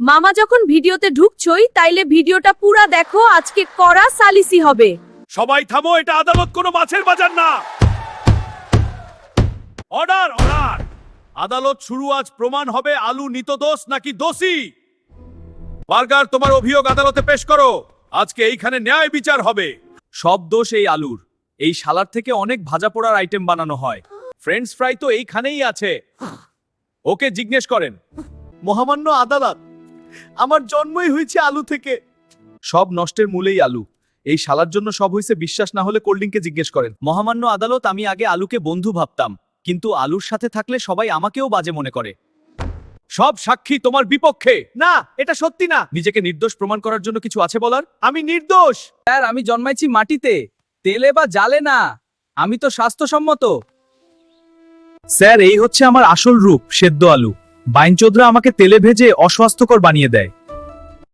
মামা যখন ভিডিওতে ঢুকছই তাইলে ভিডিওটা পুরা দেখো, আজকে কড়া সালিসি হবে। সবাই থামো, এটা আদালত কোনো মাছের বাজার না। Order order. আদালত শুরু, আজ প্রমাণ হবে আলু নিতদোষ নাকি দোষী। বার্গার, তোমার অভিযোগ আদালতে পেশ করো। আজকে এইখানে ন্যায় বিচার হবে। সব দোষ এই আলুর। এই শালার থেকে অনেক ভাজা পোড়ার আইটেম বানানো হয়। ফ্রেঞ্চ ফ্রাই তো এইখানেই আছে। ওকে জিজ্ঞেস করেন। মহামান্য আদালত, আমার জন্মই হয়েছে আলু থেকে। সব নষ্টের মূলেই আলু। এই শালার জন্য সব হইছে। বিশ্বাস না হলে কোল্ড ড্রিঙ্ককে জিজ্ঞেস করেন। মহামান্য আদালত, আমি আগে আলুকে বন্ধু ভাবতাম, কিন্তু আলুর সাথে থাকলে সবাই আমাকেও বাজে মনে করে। সব সাক্ষী তোমার বিপক্ষে। না, এটা সত্যি না। নিজেকে নির্দোষ প্রমাণ করার জন্য কিছু আছে বলার? আমি নির্দোষ। স্যার, আমি জন্মাইছি মাটিতে, তেলে বা জালে না। আমি তো স্বাস্থ্যসম্মত। স্যার, এই হচ্ছে আমার আসল রূপ, সেদ্ধ আলু। বাইনচোদরা আমাকে তেলে ভেজে অস্বাস্থ্যকর বানিয়ে দেয়।